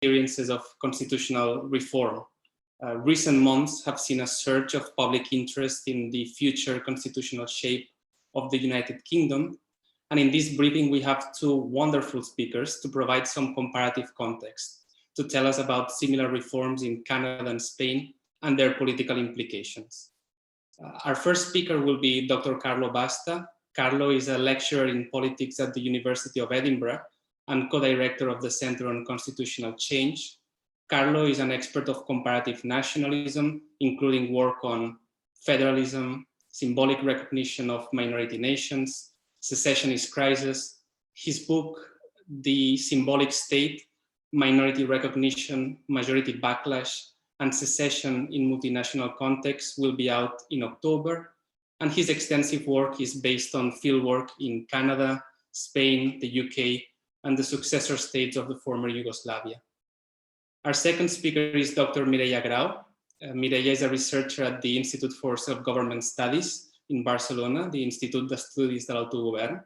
experiences of constitutional reform. Recent months have seen a surge of public interest in the future constitutional shape of the United Kingdom. And in this briefing, we have two wonderful speakers to provide some comparative context, to tell us about similar reforms in Canada and Spain and their political implications. Our first speaker will be Dr. Karlo Basta. Karlo is a lecturer in politics at the University of Edinburgh and co-director of the Centre on Constitutional Change. Karlo is an expert of comparative nationalism, including work on federalism, symbolic recognition of minority nations, secessionist crisis. His book, The Symbolic State, Minority Recognition, Majority Backlash, and Secession in Multinational Contexts will be out in October. And his extensive work is based on fieldwork in Canada, Spain, the UK, and the successor states of the former Yugoslavia. Our second speaker is Dr. Mireia Grau. Mireia is a researcher at the Institut for Self-Government Studies in Barcelona, the Institut d'Estudis de l'Autogovern.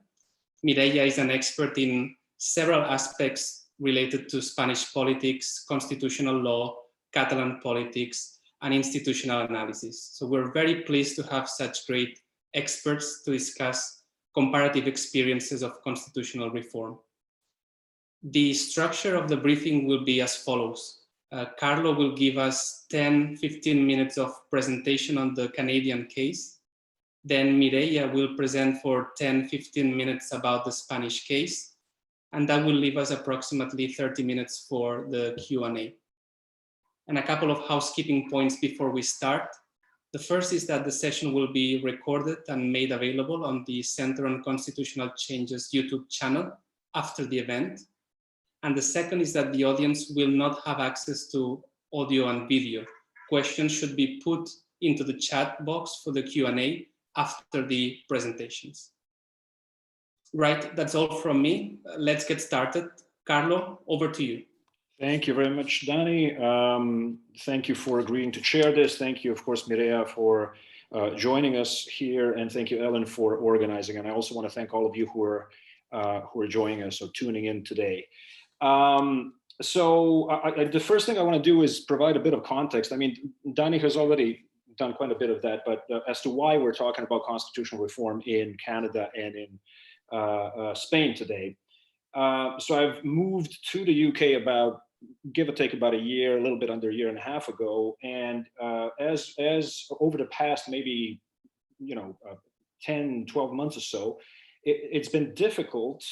Mireia is an expert in several aspects related to Spanish politics, constitutional law, Catalan politics, and institutional analysis. So we're very pleased to have such great experts to discuss comparative experiences of constitutional reform. The structure of the briefing will be as follows. Karlo will give us 10-15 minutes of presentation on the Canadian case. Then Mireia will present for 10-15 minutes about the Spanish case. And that will leave us approximately 30 minutes for the Q&A. And a couple of housekeeping points before we start. The first is that the session will be recorded and made available on the Centre on Constitutional Change's YouTube channel after the event. And the second is that the audience will not have access to audio and video. Questions should be put into the chat box for the Q&A after the presentations. Right, that's all from me. Let's get started. Karlo, over to you. Thank you very much, Danny. Thank you for agreeing to chair this. Thank you, of course, Mireia, for joining us here. And thank you, Ellen, for organizing. And I also want to thank all of you who are joining us or tuning in today. The first thing I want to do is provide a bit of context. I mean, Danny has already done quite a bit of that, but as to why we're talking about constitutional reform in Canada and in Spain today. So I've moved to the UK about, give or take, about a year, a little bit under a year and a half ago. And as over the past maybe 10, 12 months or so, it's been difficult.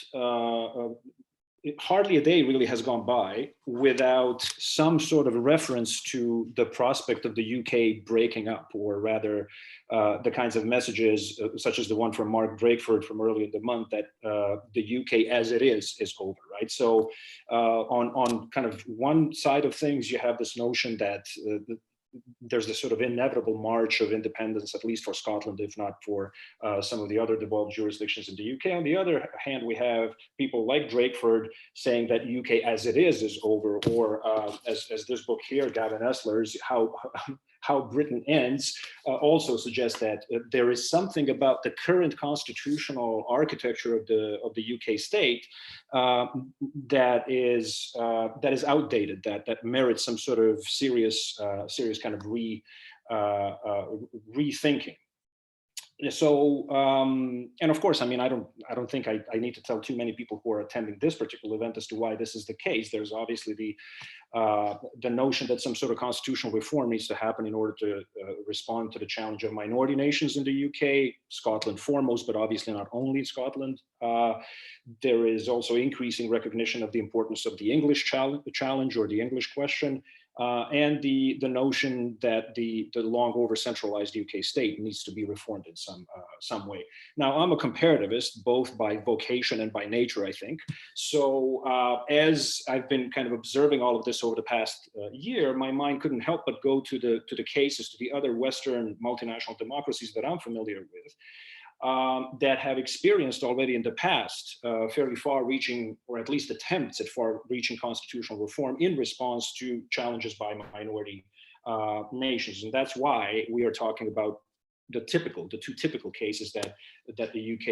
Hardly a day really has gone by without some sort of reference to the prospect of the UK breaking up, or rather the kinds of messages such as the one from Mark Drakeford from earlier in the month that the UK as it is over, right? So on kind of one side of things, you have this notion that there's this sort of inevitable march of independence, at least for Scotland, if not for some of the other devolved jurisdictions in the UK. On the other hand, we have people like Drakeford saying that UK as it is over, or as this book here, Gavin Esler's How Britain Ends, also suggests that there is something about the current constitutional architecture of the UK state that is outdated, that merits some sort of serious kind of rethinking. So, and of course, I mean, I don't think I need to tell too many people who are attending this particular event as to why this is the case. There's obviously the notion that some sort of constitutional reform needs to happen in order to respond to the challenge of minority nations in the UK, Scotland foremost, but obviously not only Scotland. There is also increasing recognition of the importance of the English challenge or the English question. And the notion that the long over-centralized UK state needs to be reformed in some way. Now, I'm a comparativist, both by vocation and by nature, I think. So as I've been kind of observing all of this over the past year, my mind couldn't help but go to the cases, to the other Western multinational democracies that I'm familiar with, that have experienced already in the past fairly far-reaching, or at least attempts at far-reaching constitutional reform in response to challenges by minority nations. And that's why we are talking about the two typical cases that the UK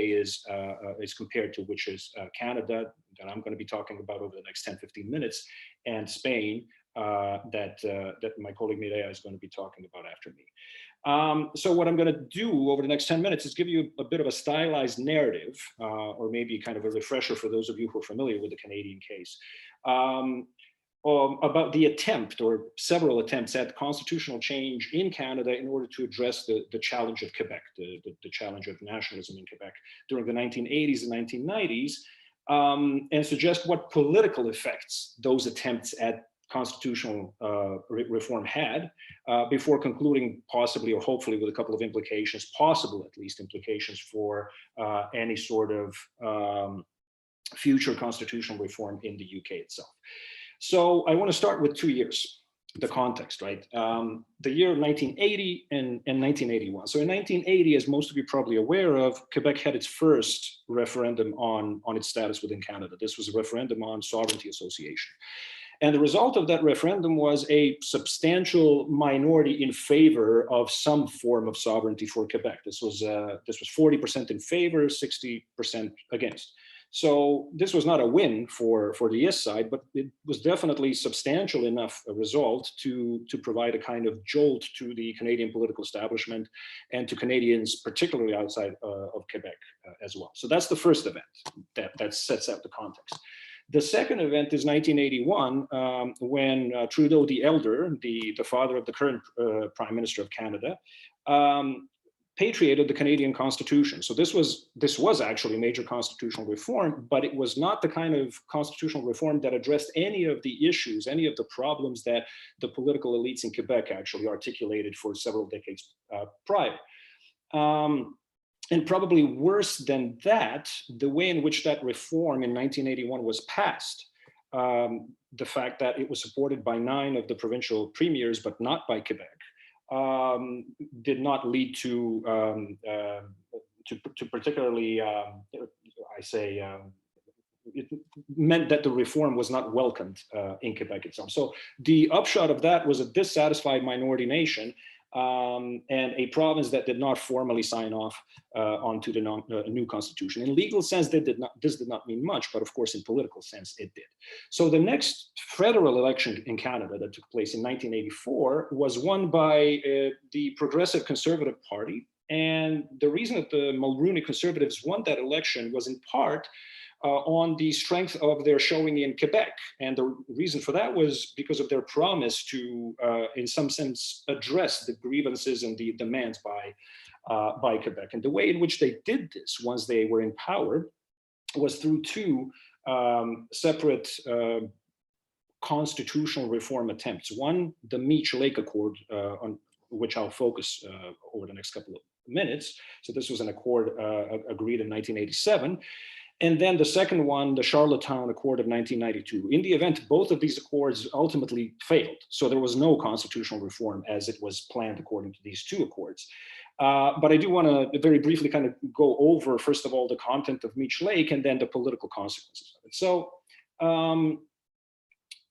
is compared to, which is Canada, that I'm going to be talking about over the next 10-15 minutes, and Spain, that my colleague Mireia is going to be talking about after me. So what I'm going to do over the next 10 minutes is give you a bit of a stylized narrative, or maybe kind of a refresher for those of you who are familiar with the Canadian case, about the attempt, or several attempts, at constitutional change in Canada in order to address the challenge of Quebec, the challenge of nationalism in Quebec during the 1980s and 1990s, and suggest what political effects those attempts at constitutional reform had, before concluding possibly, or hopefully with a couple of implications, possible at least implications for any sort of future constitutional reform in the UK itself. So I want to start with 2 years, the context, right? The year 1980 and 1981. So in 1980, as most of you are probably aware of, Quebec had its first referendum on its status within Canada. This was a referendum on sovereignty association. And the result of that referendum was a substantial minority in favor of some form of sovereignty for Quebec. This was 40% in favor, 60% against. So this was not a win for the yes side, but it was definitely substantial enough a result to provide a kind of jolt to the Canadian political establishment and to Canadians, particularly outside of Quebec as well. So that's the first event that sets out the context. The second event is 1981, when Trudeau the Elder, the father of the current Prime Minister of Canada, patriated the Canadian Constitution. So this was actually major constitutional reform, but it was not the kind of constitutional reform that addressed any of the issues, any of the problems that the political elites in Quebec actually articulated for several decades prior. And probably worse than that, the way in which that reform in 1981 was passed, the fact that it was supported by 9 of the provincial premiers, but not by Quebec, did not lead to particularly, it meant that the reform was not welcomed in Quebec itself. So the upshot of that was a dissatisfied minority nation, and a province that did not formally sign off onto the new constitution. In legal sense, this did not mean much, but of course, in political sense, it did. So the next federal election in Canada that took place in 1984 was won by the Progressive Conservative Party. And the reason that the Mulroney Conservatives won that election was in part on the strength of their showing in Quebec. And the reason for that was because of their promise to, in some sense, address the grievances and the demands by Quebec. And the way in which they did this once they were in power was through 2 separate constitutional reform attempts. One, the Meech Lake Accord, on which I'll focus over the next couple of minutes. So this was an accord agreed in 1987. And then the second one, the Charlottetown Accord of 1992. In the event, both of these accords ultimately failed. So there was no constitutional reform as it was planned according to these 2 accords. But I do want to very briefly kind of go over, first of all, the content of Meech Lake and then the political consequences of it. So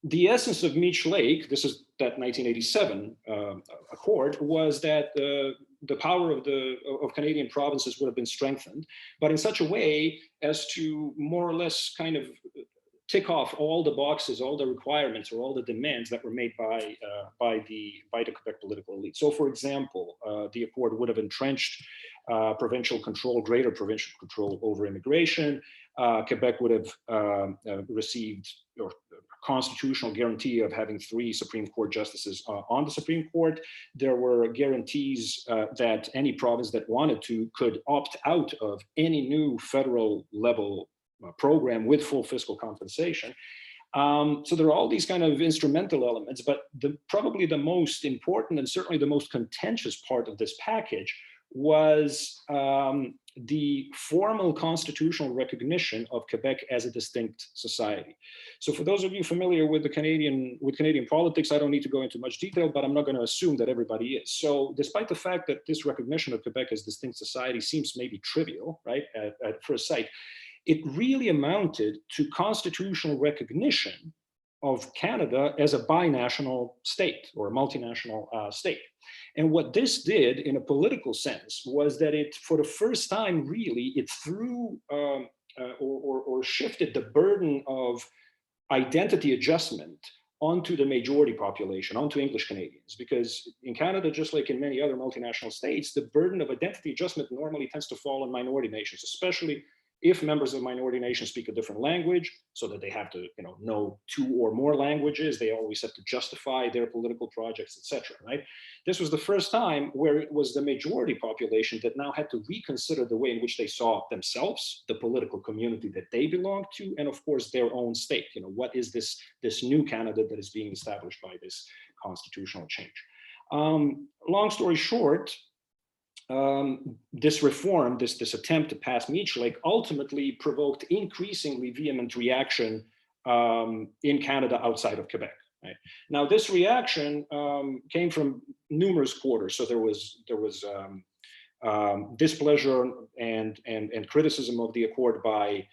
the essence of Meech Lake, this is that 1987 accord, was that the power of Canadian provinces would have been strengthened, but in such a way as to more or less kind of tick off all the boxes, all the requirements, or all the demands that were made by the Quebec political elite. So, for example, the accord would have entrenched provincial control, greater provincial control over immigration. Quebec would have received or constitutional guarantee of having 3 Supreme Court justices on the Supreme Court. There were guarantees that any province that wanted to could opt out of any new federal level program with full fiscal compensation. So there are all these kind of instrumental elements, but probably the most important and certainly the most contentious part of this package was the formal constitutional recognition of Quebec as a distinct society. So for those of you familiar with Canadian politics, I don't need to go into much detail, but I'm not going to assume that everybody is. So despite the fact that this recognition of Quebec as distinct society seems maybe trivial, right, at first sight, it really amounted to constitutional recognition of Canada as a binational state or a multinational state. And what this did in a political sense was that it, for the first time, really, it threw or shifted the burden of identity adjustment onto the majority population, onto English Canadians. Because in Canada, just like in many other multinational states, the burden of identity adjustment normally tends to fall on minority nations, especially if members of minority nations speak a different language, so that they have to know 2 or more languages. They always have to justify their political projects, etc. Right? This was the first time where it was the majority population that now had to reconsider the way in which they saw themselves, the political community that they belonged to, and of course their own state. What is this new Canada that is being established by this constitutional change? Long story short, this reform, this attempt to pass Meech Lake, ultimately provoked increasingly vehement reaction in Canada outside of Quebec. Right? Now, this reaction came from numerous quarters. So there was displeasure and criticism of the accord by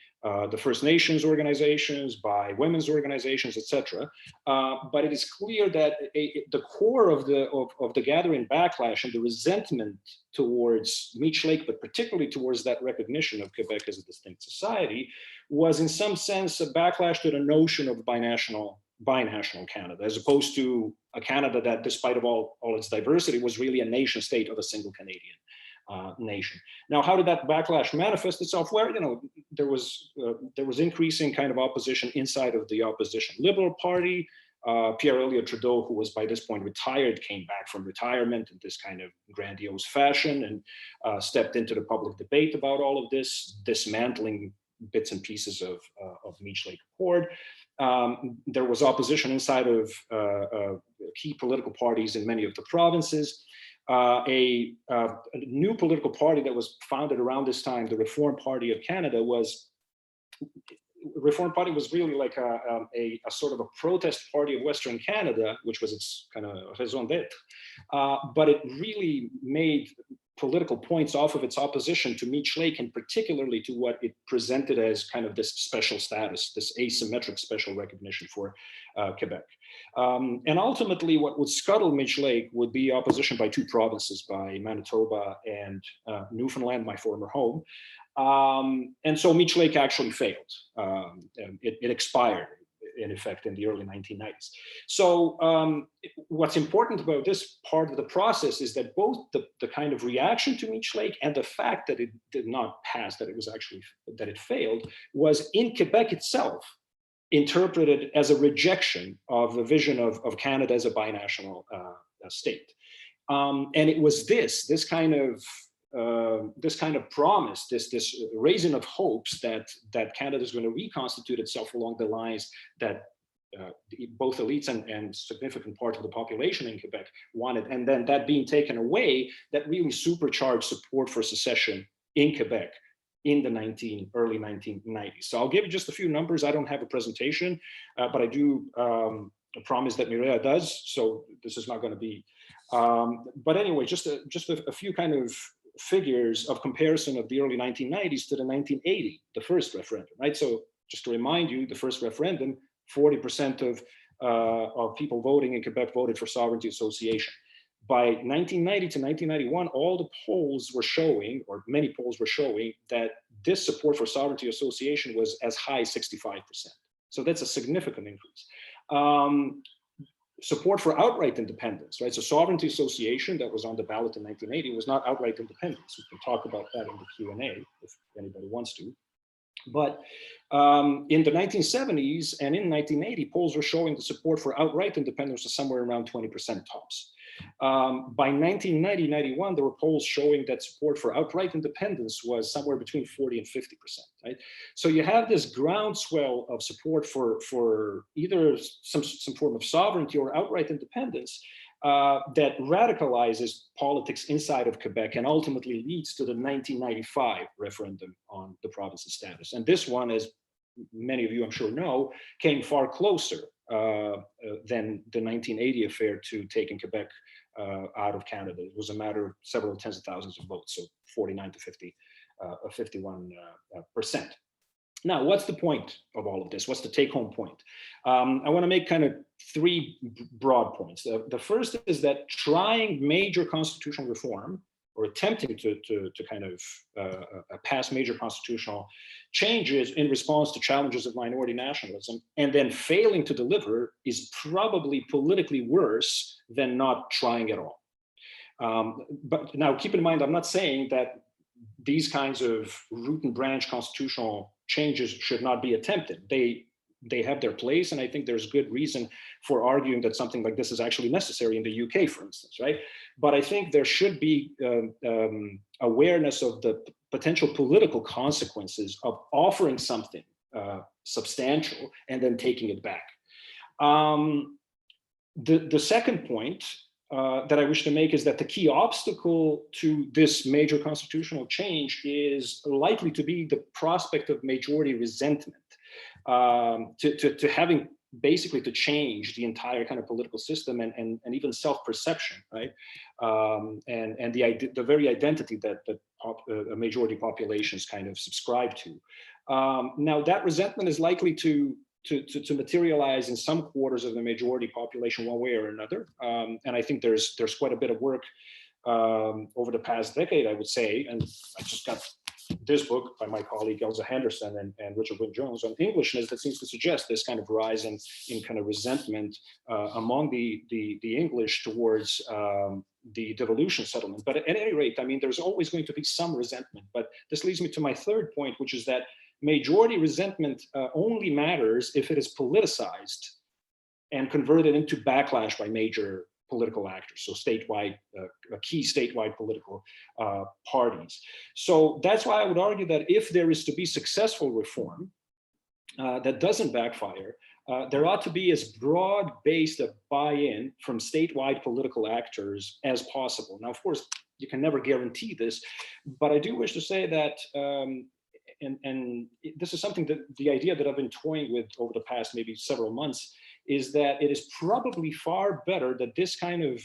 the First Nations organizations, by women's organizations, etc. But it is clear that the core of the gathering backlash and the resentment towards Meech Lake, but particularly towards that recognition of Quebec as a distinct society, was in some sense a backlash to the notion of binational Canada, as opposed to a Canada that, despite of all its diversity, was really a nation state of a single Canadian nation. Now, how did that backlash manifest itself? Where there was increasing kind of opposition inside of the opposition Liberal Party. Pierre Elliott Trudeau, who was by this point retired, came back from retirement in this kind of grandiose fashion and stepped into the public debate about all of this, dismantling bits and pieces of Meech Lake Accord. There was opposition inside of key political parties in many of the provinces. A new political party that was founded around this time, the Reform Party of Canada, was really like a sort of a protest party of Western Canada, which was its kind of raison d'etre. But it really made political points off of its opposition to Meech Lake, and particularly to what it presented as kind of this special status, this asymmetric special recognition for Quebec. And ultimately, what would scuttle Meech Lake would be opposition by 2 provinces, by Manitoba and Newfoundland, my former home. And so Meech Lake actually failed. It expired, in effect, in the early 1990s. So what's important about this part of the process is that both the kind of reaction to Meech Lake and the fact that it did not pass, that it failed, was in Quebec itself interpreted as a rejection of the vision of Canada as a binational state. And it was this kind of promise, this raising of hopes that Canada is going to reconstitute itself along the lines that both elites and significant part of the population in Quebec wanted, and then that being taken away, that really supercharged support for secession in Quebec in the early 1990s. So I'll give you just a few numbers. I don't have a presentation, but I do promise that Mireia does. So this is not going to be. But anyway, just a few kind of figures of comparison of the early 1990s to the 1980, the first referendum, right? So just to remind you, the first referendum, 40% of people voting in Quebec voted for sovereignty association. By 1990 to 1991, all the polls were showing, or many polls were showing, that this support for sovereignty association was as high as 65%. So that's a significant increase. Support for outright independence, right? So sovereignty association that was on the ballot in 1980 was not outright independence. We can talk about that in the Q&A if anybody wants to. But in the 1970s and in 1980, polls were showing the support for outright independence was somewhere around 20% tops. By 1990-91, there were polls showing that support for outright independence was somewhere between 40 and 50%, right? So you have this groundswell of support for either some form of sovereignty or outright independence that radicalizes politics inside of Quebec and ultimately leads to the 1995 referendum on the province's status. And this one, as many of you I'm sure know, came far closer than the 1980 affair to taking Quebec out of Canada. It was a matter of several tens of thousands of votes, so 49 to 51%. Now, what's the point of all of this? What's the take-home point? I want to make kind of three broad points. The first is that trying major constitutional reform, or attempting to kind of pass major constitutional changes in response to challenges of minority nationalism, and then failing to deliver, is probably politically worse than not trying at all. But now, keep in mind, I'm not saying that these kinds of root and branch constitutional changes should not be attempted. They have their place, and I think there's good reason for arguing that something like this is actually necessary in the UK, for instance, right? But I think there should be awareness of the potential political consequences of offering something substantial and then taking it back. The second point that I wish to make is that the key obstacle to this major constitutional change is likely to be the prospect of majority resentment, to having basically to change the entire kind of political system and even self-perception, right? And the very identity that majority populations kind of subscribe to. Now, that resentment is likely to materialize in some quarters of the majority population one way or another. And I think there's quite a bit of work over the past decade, I would say, and I just got this book by my colleague Elsa Henderson and Richard Wynne-Jones on Englishness that seems to suggest this kind of rise in kind of resentment among the English towards the devolution settlement. But at any rate, I mean, there's always going to be some resentment. But this leads me to my third point, which is that majority resentment only matters if it is politicized and converted into backlash by major political actors, so statewide, key statewide political parties. So that's why I would argue that if there is to be successful reform that doesn't backfire, there ought to be as broad-based a buy-in from statewide political actors as possible. Now, of course, you can never guarantee this, but I do wish to say that and this is something that the idea that I've been toying with over the past maybe several months is that it is probably far better that this kind of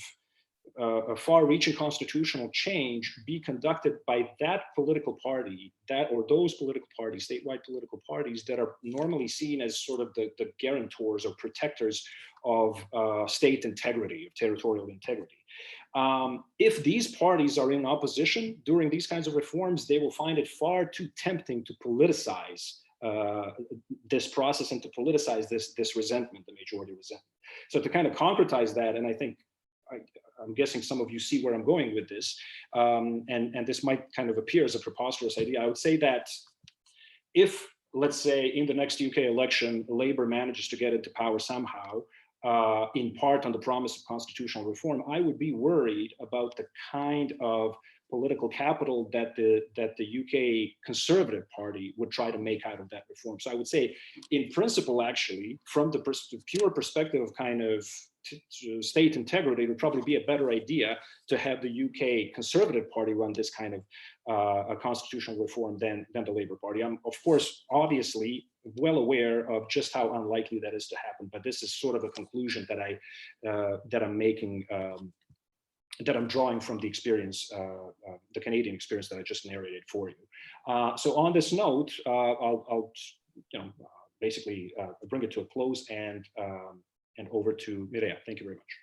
a far-reaching constitutional change be conducted by that political party, or those political parties, statewide political parties that are normally seen as sort of the guarantors or protectors of state integrity, of territorial integrity. If these parties are in opposition during these kinds of reforms, they will find it far too tempting to politicize this process and to politicize this resentment, the majority resentment. So to kind of concretize that, and I think I'm guessing some of you see where I'm going with this, and this might kind of appear as a preposterous idea. I would say that if, let's say, in the next UK election, Labour manages to get into power somehow, in part on the promise of constitutional reform, I would be worried about the kind of political capital that the UK Conservative Party would try to make out of that reform. So I would say, in principle, actually, from the pure perspective of kind of state integrity, it would probably be a better idea to have the UK Conservative Party run this kind of a constitutional reform than the Labour Party. I'm, of course, obviously well aware of just how unlikely that is to happen, but this is sort of a conclusion that I'm making, that I'm drawing from the experience, the Canadian experience that I just narrated for you. So on this note, I'll basically bring it to a close and over to Mireia. Thank you very much.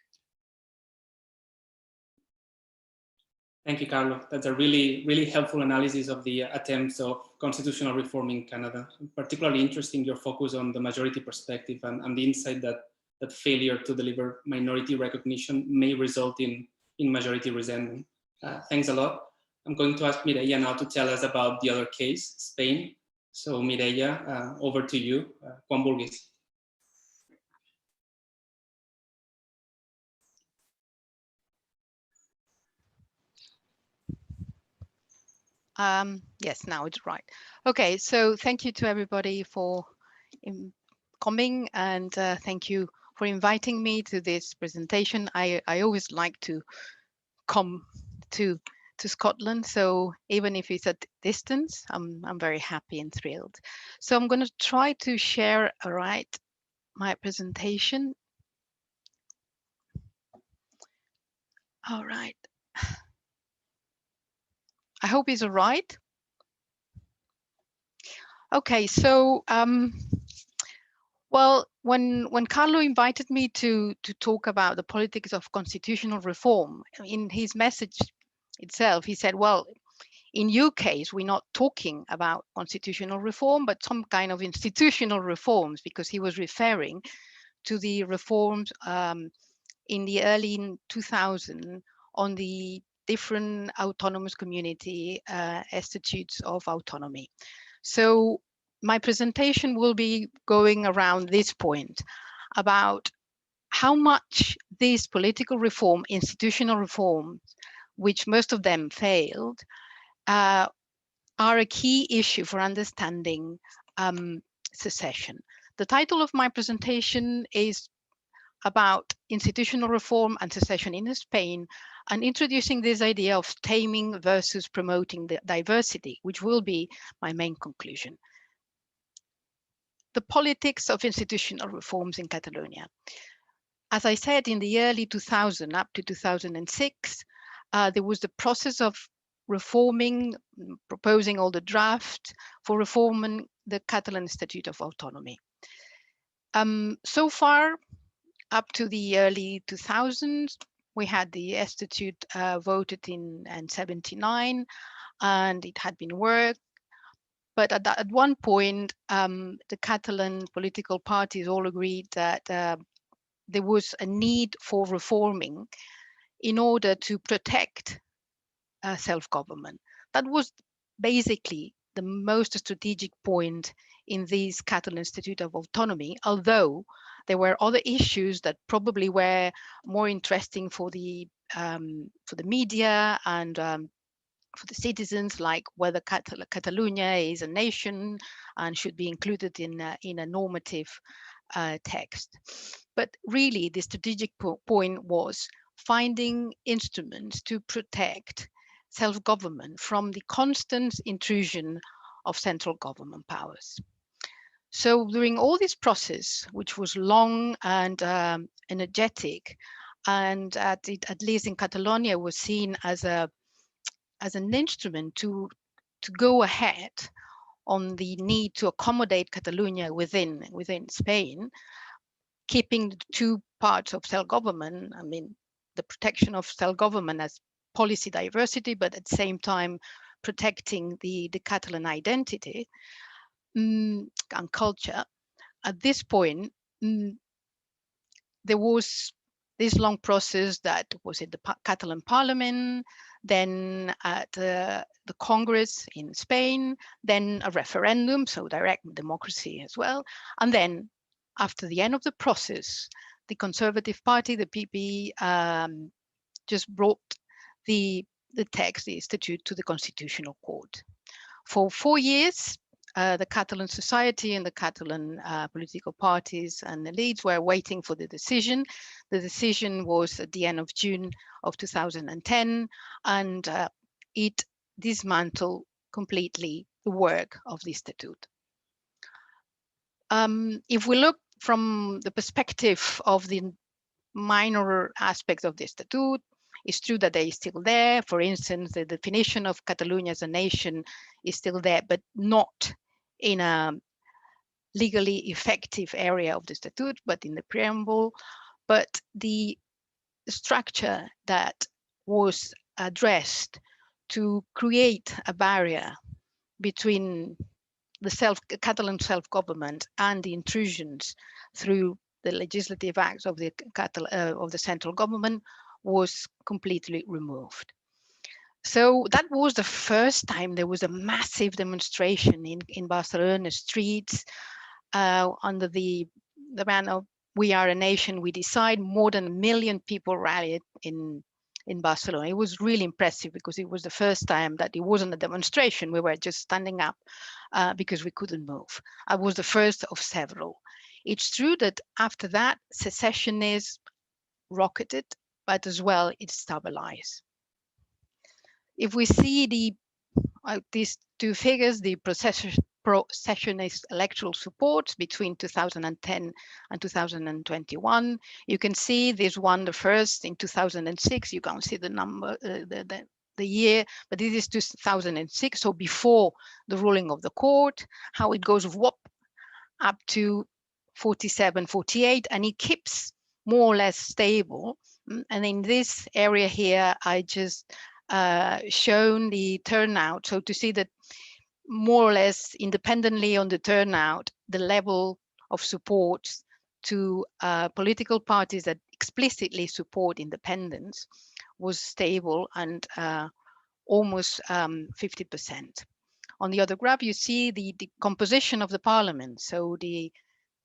Thank you, Karlo. That's a really helpful analysis of the attempts of constitutional reform in Canada. Particularly interesting your focus on the majority perspective and the insight that failure to deliver minority recognition may result in majority resentment. Thanks a lot. I'm going to ask Mireia now to tell us about the other case, Spain. So Mireia, over to you. Quan vulguis. Yes, now it's right. Okay, so thank you to everybody for coming, and thank you for inviting me to this presentation. I always like to come to Scotland, so even if it's at distance, I'm very happy and thrilled. So I'm going to try to share my presentation. All right. I hope it's all right. Okay, so well, when Karlo invited me to talk about the politics of constitutional reform, in his message itself, he said, well, in your case, we're not talking about constitutional reform, but some kind of institutional reforms, because he was referring to the reforms in the early 2000s on the different autonomous community institutes of autonomy. So my presentation will be going around this point about how much these political reform, institutional reforms, which most of them failed, are a key issue for understanding secession. The title of my presentation is about institutional reform and secession in Spain, and introducing this idea of taming versus promoting the diversity, which will be my main conclusion. The politics of institutional reforms in Catalonia. As I said, in the early 2000s, up to 2006, there was the process of reforming, proposing all the draft for reforming the Catalan Institute of Autonomy. So far, up to the early 2000s, we had the Institute voted in 79, and it had been worked. But at one point, the Catalan political parties all agreed that there was a need for reforming in order to protect self-government. That was basically the most strategic point in this Catalan Institute of Autonomy, although there were other issues that probably were more interesting for the media and for the citizens, like whether Catalunya is a nation and should be included in a normative text. But really, the strategic point was finding instruments to protect self-government from the constant intrusion of central government powers. So during all this process, which was long and energetic, and at least in Catalonia was seen as an instrument to go ahead on the need to accommodate Catalonia within Spain, keeping the two parts of self-government, I mean, the protection of self-government as policy diversity, but at the same time protecting the Catalan identity and culture. At this point, there was this long process that was in the Catalan Parliament, then at the Congress in Spain, then a referendum, so direct democracy as well. And then after the end of the process, the Conservative Party, the PP, just brought the text, the Institute, to the Constitutional Court. For 4 years, the Catalan society and the Catalan political parties and elites were waiting for the decision. The decision was at the end of June of 2010, and it dismantled completely the work of the Institute. If we look from the perspective of the minor aspects of the Institute, it's true that they're still there. For instance, the definition of Catalonia as a nation is still there, but not in a legally effective area of the statute, but in the preamble. But the structure that was addressed to create a barrier between the Catalan self-government and the intrusions through the legislative acts of the central government was completely removed. So that was the first time there was a massive demonstration in Barcelona streets under the banner "We are a nation, we decide." More than 1 million people rallied in Barcelona. It was really impressive because it was the first time that it wasn't a demonstration. We were just standing up because we couldn't move. I was the first of several. It's true that after that, secessionists rocketed, but as well it stabilized. If we see these two figures, the processionist electoral support between 2010 and 2021, you can see this one, the first in 2006. You can see the number, the year, but this is 2006, so before the ruling of the court, how it goes whoop up to 47, 48, and it keeps more or less stable. And in this area here, I just shown the turnout. So to see that more or less independently on the turnout, the level of support to political parties that explicitly support independence was stable and almost 50%. On the other graph, you see the composition of the parliament. So the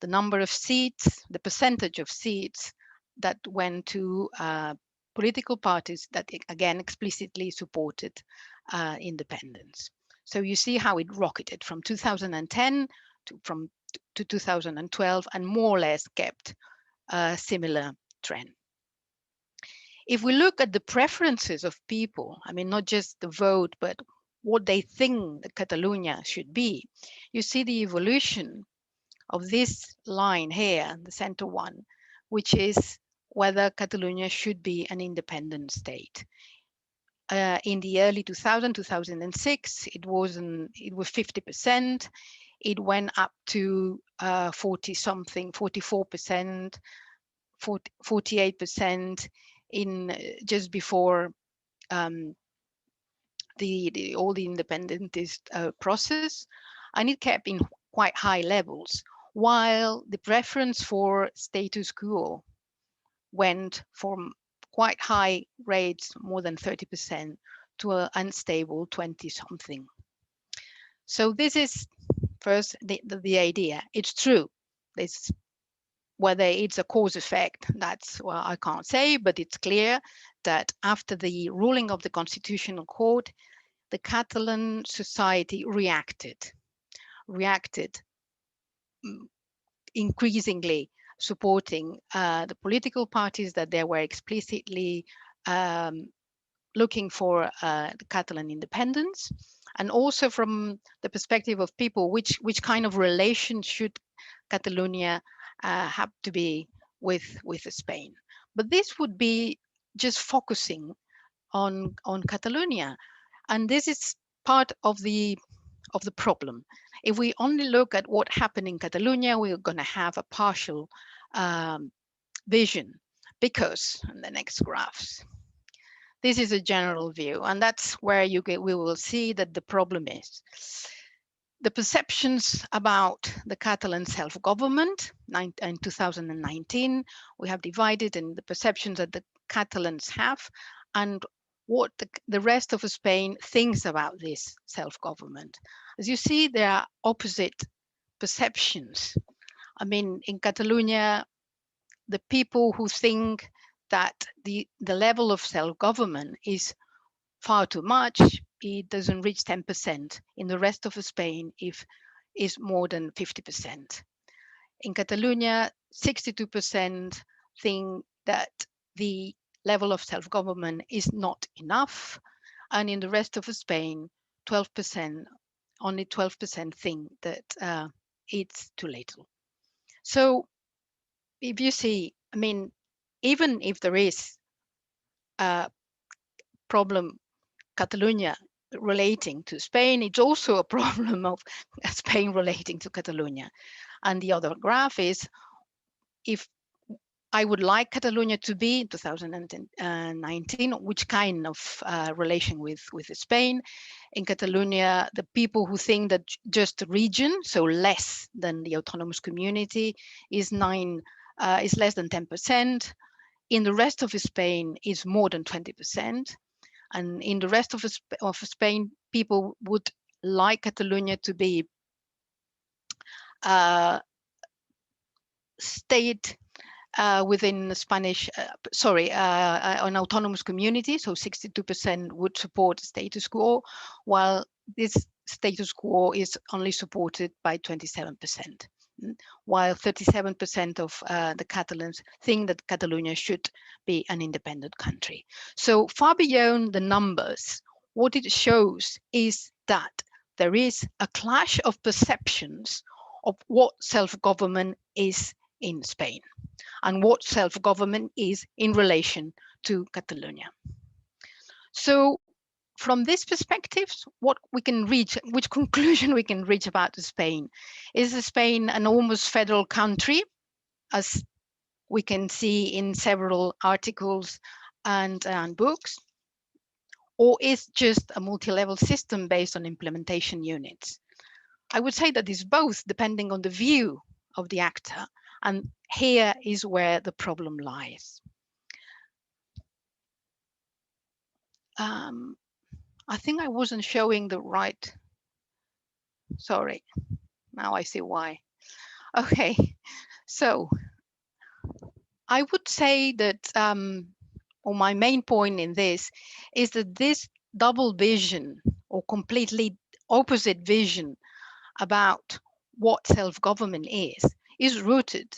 number of seats, the percentage of seats that went to political parties that again explicitly supported independence. So you see how it rocketed from 2010 to 2012 and more or less kept a similar trend. If we look at the preferences of people, I mean, not just the vote, but what they think that Catalunya should be, you see the evolution of this line here, the center one, which is whether Catalunya should be an independent state. In the early 2006, it was 50%. It went up to 40 something, 44%, 48% in just before all the independentist process, and it kept in quite high levels, while the preference for status quo went from quite high rates, more than 30%, to an unstable 20 something. So this is first the idea. It's true. This, whether it's a cause effect, that's, well, I can't say, but it's clear that after the ruling of the Constitutional Court, the Catalan society reacted increasingly supporting the political parties that they were explicitly looking for the Catalan independence, and also from the perspective of people, which kind of relation should Catalonia have to be with Spain. But this would be just focusing on Catalonia, and this is part of the problem. If we only look at what happened in Catalonia, we're going to have a partial vision, because in the next graphs, this is a general view, and that's where we will see that the problem is. The perceptions about the Catalan self-government in 2019, we have divided in the perceptions that the Catalans have and what the rest of Spain thinks about this self-government. As you see, there are opposite perceptions. I mean, in Catalonia, the people who think that the level of self-government is far too much, it doesn't reach 10%. In the rest of Spain, is more than 50%. In Catalonia, 62% think that the level of self-government is not enough. And in the rest of Spain, 12%, only 12% think that it's too little. So if you see, I mean, even if there is a problem, Catalonia relating to Spain, it's also a problem of Spain relating to Catalonia. And the other graph is, if I would like Catalonia to be in 2019, which kind of relation with Spain? In Catalonia, the people who think that just the region, so less than the autonomous community, is less than 10%. In the rest of Spain, is more than 20%. And in the rest of Spain, people would like Catalonia to be state within the Spanish, an autonomous community. So 62% would support status quo, while this status quo is only supported by 27%. While 37% of the Catalans think that Catalonia should be an independent country. So far beyond the numbers, what it shows is that there is a clash of perceptions of what self-government is in Spain and what self-government is in relation to Catalonia. So from this perspective, what we can reach, which conclusion we can reach about Spain? Is Spain an almost federal country, as we can see in several articles and books, or is just a multi-level system based on implementation units? I would say that it's both, depending on the view of the actor, and here is where the problem lies. I think I wasn't showing the right, sorry, now I see why. Okay, so I would say that, or my main point in this is that this double vision or completely opposite vision about what self-government is rooted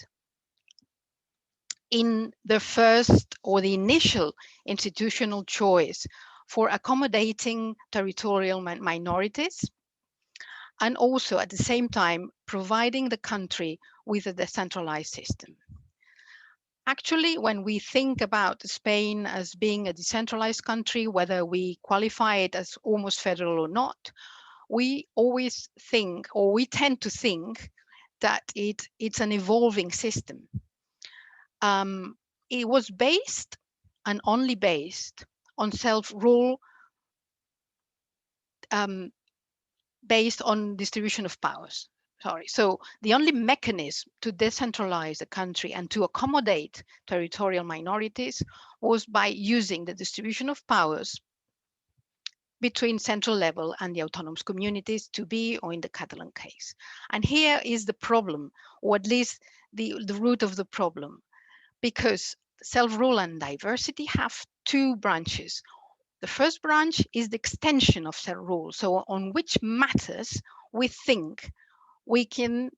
in the first or the initial institutional choice for accommodating territorial minorities, and also at the same time providing the country with a decentralized system. Actually, when we think about Spain as being a decentralized country, whether we qualify it as almost federal or not, we always think, or we tend to think, that it's an evolving system. It was based and only based on self-rule, based on distribution of powers. Sorry. So the only mechanism to decentralize the country and to accommodate territorial minorities was by using the distribution of powers between central level and the autonomous communities, to be, or in the Catalan case. And here is the problem, or at least the root of the problem, because self-rule and diversity have two branches. The first branch is the extension of self-rule. So on which matters we think we can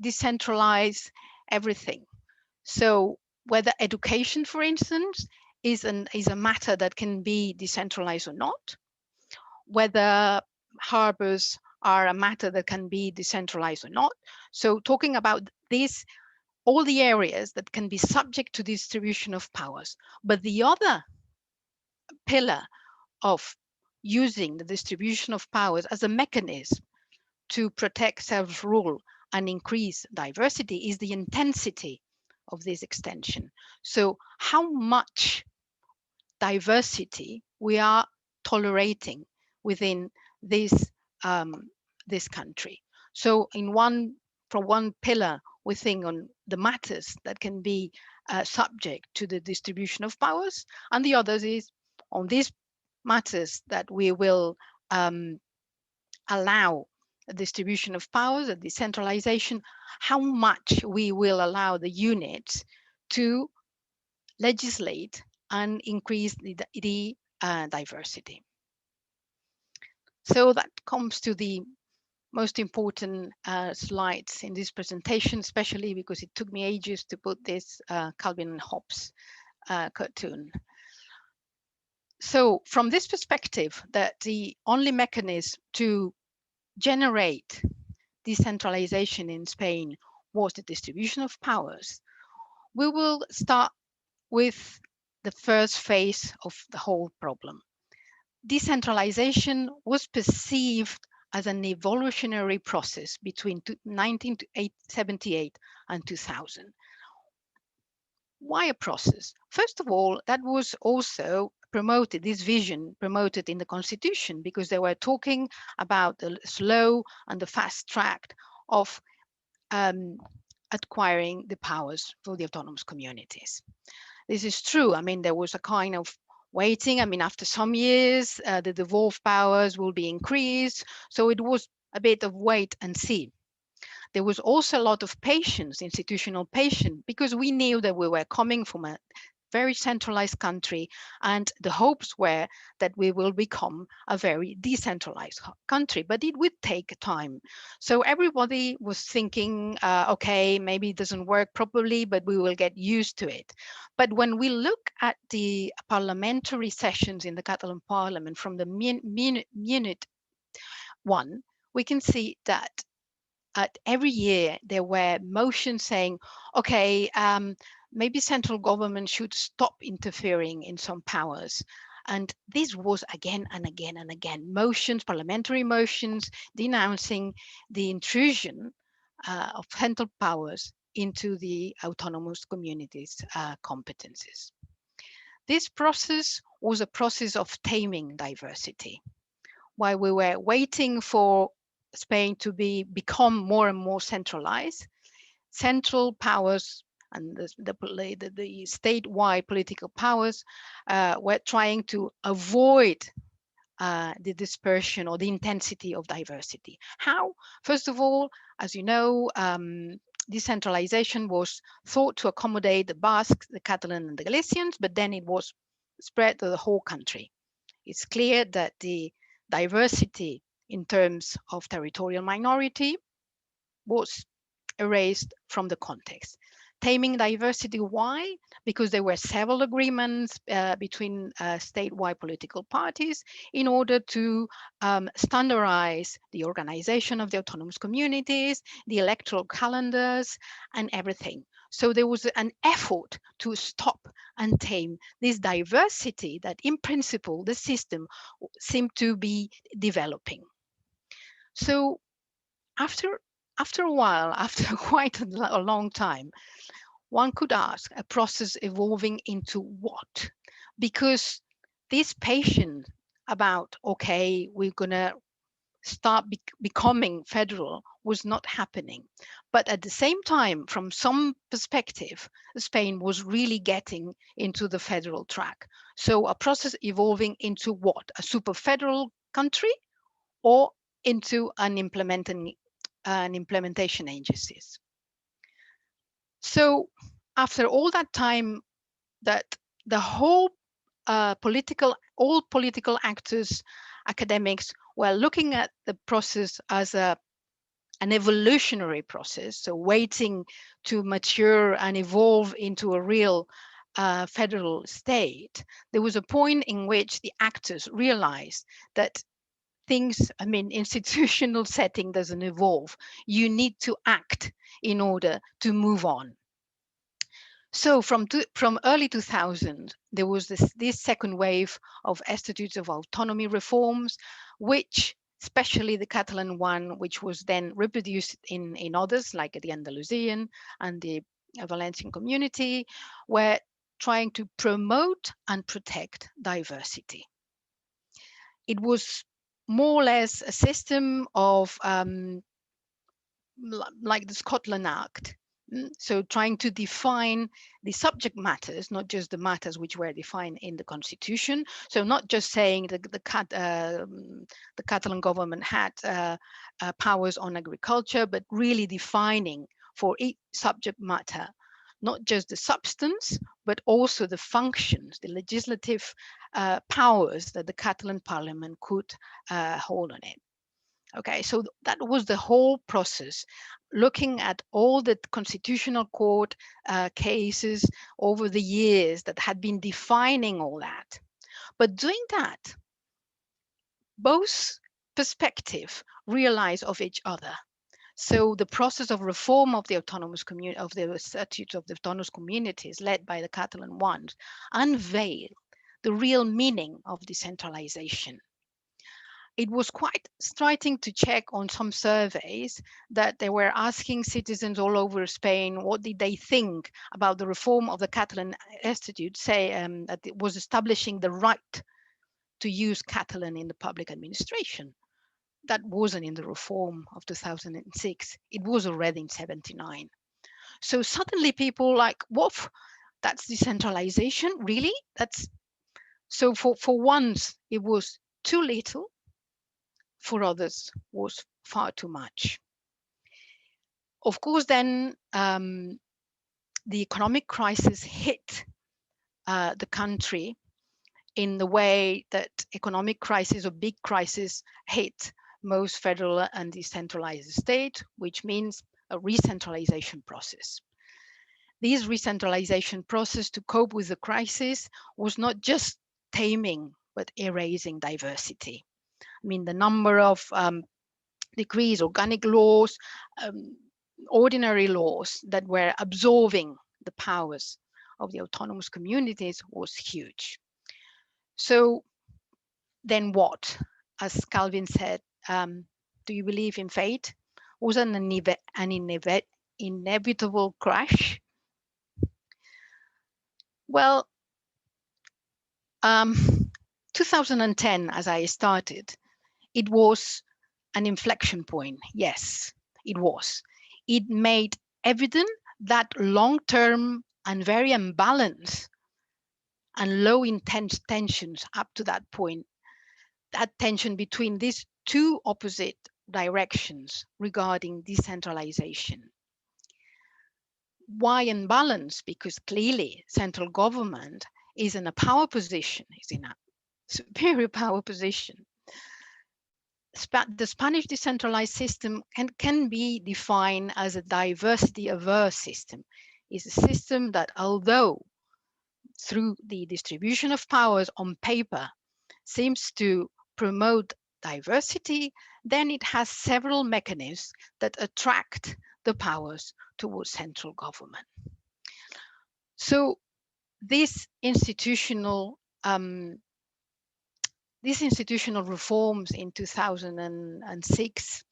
decentralize everything. So whether education, for instance, is a matter that can be decentralized or not, whether harbors are a matter that can be decentralized or not. So talking about this, all the areas that can be subject to distribution of powers. But the other pillar of using the distribution of powers as a mechanism to protect self-rule and increase diversity is the intensity of this extension. So how much diversity we are tolerating within this this country. So from one pillar, we think on the matters that can be subject to the distribution of powers, and the others is on these matters that we will allow a distribution of powers, a decentralization, how much we will allow the units to legislate and increase the diversity. So that comes to the most important slides in this presentation, especially because it took me ages to put this Calvin and Hobbes cartoon. So from this perspective, that the only mechanism to generate decentralization in Spain was the distribution of powers, we will start with the first phase of the whole problem. Decentralization was perceived as an evolutionary process between 1978 and 2000. Why a process? First of all, that was also promoted, this vision promoted in the Constitution, because they were talking about the slow and the fast track of acquiring the powers for the autonomous communities. This is true. I mean, there was a kind of waiting. I mean, after some years, the devolved powers will be increased. So it was a bit of wait and see. There was also a lot of patience, institutional patience, because we knew that we were coming from a very centralized country, and the hopes were that we will become a very decentralized country, but it would take time. So everybody was thinking, okay, maybe it doesn't work properly, but we will get used to it. But when we look at the parliamentary sessions in the Catalan parliament from the minute one, we can see that every year there were motions saying, okay, maybe central government should stop interfering in some powers. And this was again and again and again, motions, parliamentary motions, denouncing the intrusion of central powers into the autonomous communities' competences. This process was a process of taming diversity. While we were waiting for Spain to become more and more centralized, central powers and the statewide political powers were trying to avoid the dispersion or the intensity of diversity. How? First of all, as you know, decentralization was thought to accommodate the Basques, the Catalan, and the Galicians, but then it was spread to the whole country. It's clear that the diversity in terms of territorial minority was erased from the context. Taming diversity, why? Because there were several agreements between statewide political parties in order to standardize the organization of the autonomous communities, the electoral calendars, and everything. So there was an effort to stop and tame this diversity that in principle the system seemed to be developing. So after a while, after quite a long time, one could ask, a process evolving into what? Because this patience about, okay, we're going to start becoming federal was not happening. But at the same time, from some perspective, Spain was really getting into the federal track. So a process evolving into what? A super federal country or into an implementation agencies. So after all that time that the whole all political actors, academics were looking at the process as an evolutionary process, so waiting to mature and evolve into a real federal state, there was a point in which the actors realized that things, I mean, institutional setting doesn't evolve. You need to act in order to move on. So from early 2000, there was this second wave of Institutes of Autonomy reforms, which, especially the Catalan one, which was then reproduced in others, like the Andalusian and the Valencian community, were trying to promote and protect diversity. It was more or less a system of like the Scotland Act. So trying to define the subject matters, not just the matters which were defined in the constitution. So not just saying that the Catalan government had powers on agriculture, but really defining for each subject matter, not just the substance, but also the functions, the legislative powers that the Catalan parliament could hold on it. Okay, so that was the whole process, looking at all the constitutional court cases over the years that had been defining all that. But doing that, both perspectives realize of each other. So the process of reform of the autonomous community, of the statutes of the autonomous communities led by the Catalan ones, unveil the real meaning of decentralization. It was quite striking to check on some surveys that they were asking citizens all over Spain what did they think about the reform of the Catalan Institute, say that it was establishing the right to use Catalan in the public administration. That wasn't in the reform of 2006. It was already in 79. So suddenly people like, woof, that's decentralization, really? That's so for once it was too little. For others was far too much. Of course, then the economic crisis hit the country in the way that economic crisis or big crisis hit most federal and decentralized states, which means a recentralization process. This recentralization process to cope with the crisis was not just taming, but erasing diversity. I mean, the number of decrees, organic laws, ordinary laws that were absorbing the powers of the autonomous communities was huge. So then what? As Calvin said, do you believe in fate? Was an inevitable crash? Well, 2010, as I started, it was an inflection point. Yes, it was. It made evident that long-term and very unbalanced and low intense tensions up to that point, that tension between these two opposite directions regarding decentralization. Why unbalanced? Because clearly central government is in a power position, is in a superior power position. The Spanish decentralized system can be defined as a diversity-averse system. It's a system that, although through the distribution of powers on paper seems to promote diversity, then it has several mechanisms that attract the powers towards central government. So these institutional reforms in 2006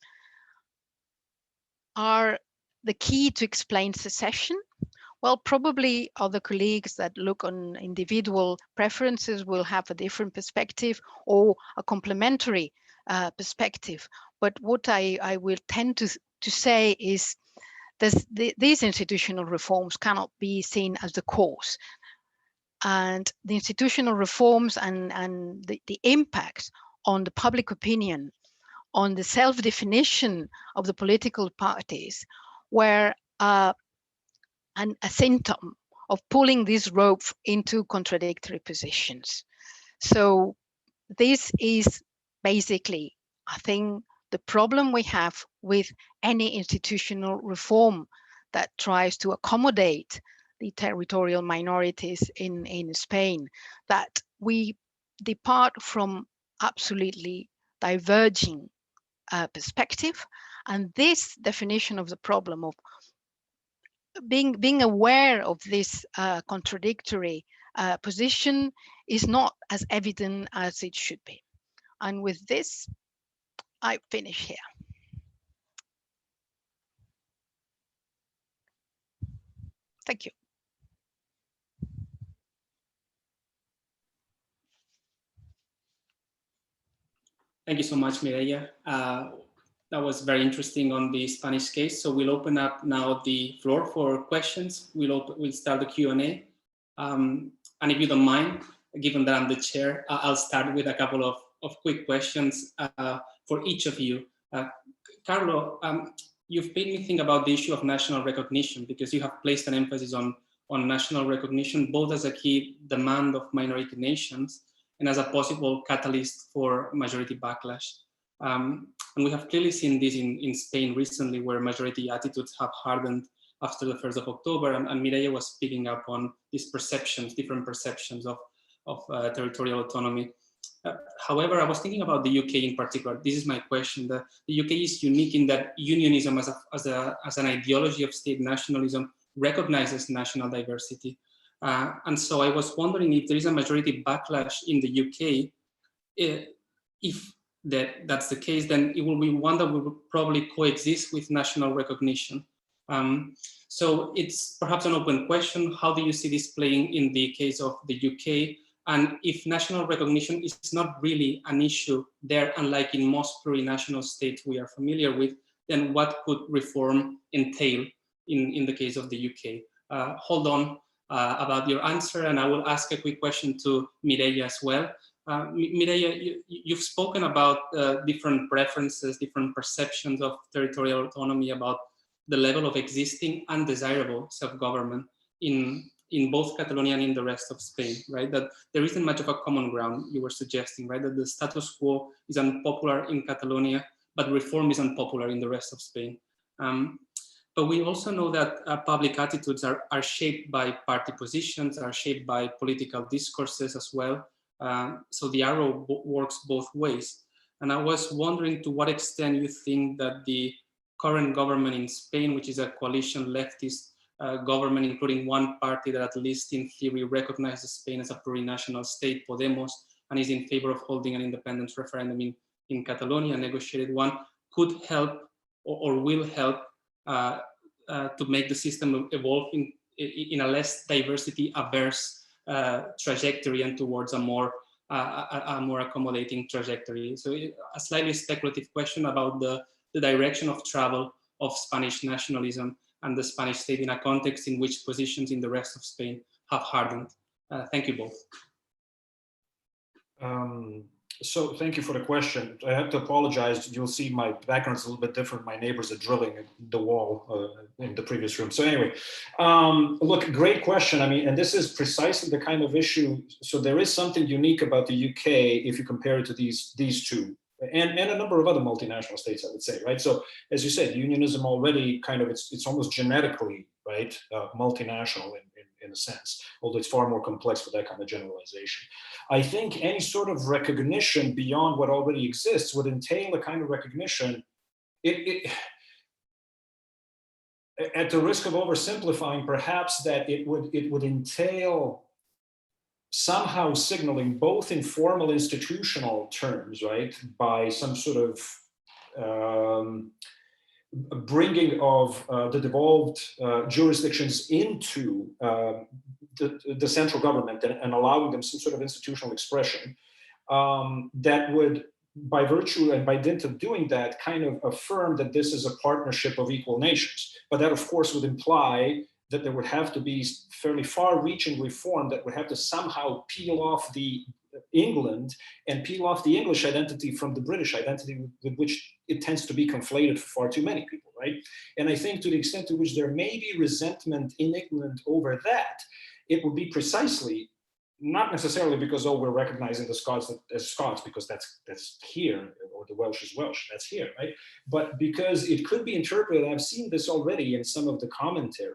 are the key to explain secession. Well, probably other colleagues that look on individual preferences will have a different perspective or a complementary perspective. But what I will tend to say is these institutional reforms cannot be seen as the cause. And the institutional reforms and the impact on the public opinion, on the self-definition of the political parties, were a symptom of pulling this rope into contradictory positions. So this is basically, I think, the problem we have with any institutional reform that tries to accommodate the territorial minorities in Spain, that we depart from absolutely diverging perspective. And this definition of the problem of being aware of this contradictory position is not as evident as it should be. And with this, I finish here. Thank you. Thank you so much, Mireia. That was very interesting on the Spanish case. So we'll open up now the floor for questions. We'll start the Q&A. And if you don't mind, given that I'm the chair, I'll start with a couple of quick questions for each of you. Karlo, you've made me think about the issue of national recognition, because you have placed an emphasis on national recognition, both as a key demand of minority nations and as a possible catalyst for majority backlash. And we have clearly seen this in Spain recently, where majority attitudes have hardened after the 1st of October, and Mireia was picking up on these perceptions, different perceptions of territorial autonomy. However, I was thinking about the UK in particular. This is my question. The UK is unique in that unionism as an ideology of state nationalism recognizes national diversity. And so I was wondering if there is a majority backlash in the UK. If that's the case, then it will be one that will probably coexist with national recognition. So it's perhaps an open question. How do you see this playing in the case of the UK? And if national recognition is not really an issue there, unlike in most plurinational states we are familiar with, then what could reform entail in the case of the UK? Hold on about your answer, and I will ask a quick question to Mireia as well. Mireia, you've spoken about different preferences, different perceptions of territorial autonomy, about the level of existing undesirable self-government in both Catalonia and in the rest of Spain, right? That there isn't much of a common ground, you were suggesting, right? That the status quo is unpopular in Catalonia, but reform is unpopular in the rest of Spain. But we also know that public attitudes are shaped by party positions, are shaped by political discourses as well. So the arrow works both ways. And I was wondering to what extent you think that the current government in Spain, which is a coalition leftist government, including one party that at least in theory recognizes Spain as a plurinational state, Podemos, and is in favor of holding an independence referendum in Catalonia, a negotiated one, could help or will help to make the system evolve in a less diversity-averse trajectory and towards a more accommodating trajectory. So a slightly speculative question about the direction of travel of Spanish nationalism and the Spanish state in a context in which positions in the rest of Spain have hardened. Thank you both. So thank you for the question. I have to apologize. You'll see my background's a little bit different. My neighbors are drilling the wall in the previous room. So anyway, look, great question. I mean, and this is precisely the kind of issue. So there is something unique about the UK if you compare it to these two. And a number of other multinational states, I would say, right? So as you said, unionism already kind of, it's almost genetically, right, multinational in a sense, although it's far more complex for that kind of generalization. I think any sort of recognition beyond what already exists would entail a kind of recognition, at the risk of oversimplifying, perhaps that it would entail somehow signaling both in formal institutional terms, right, by some sort of bringing of the devolved jurisdictions into the central government and allowing them some sort of institutional expression that would, by virtue and by dint of doing that, kind of affirm that this is a partnership of equal nations. But that, of course, would imply that there would have to be fairly far-reaching reform that would have to somehow peel off the England and peel off the English identity from the British identity, with which it tends to be conflated for far too many people, right? And I think to the extent to which there may be resentment in England over that, it would be precisely, not necessarily because, oh, we're recognizing the Scots as Scots because that's here, or the Welsh is Welsh, that's here, right? But because it could be interpreted, I've seen this already in some of the commentary,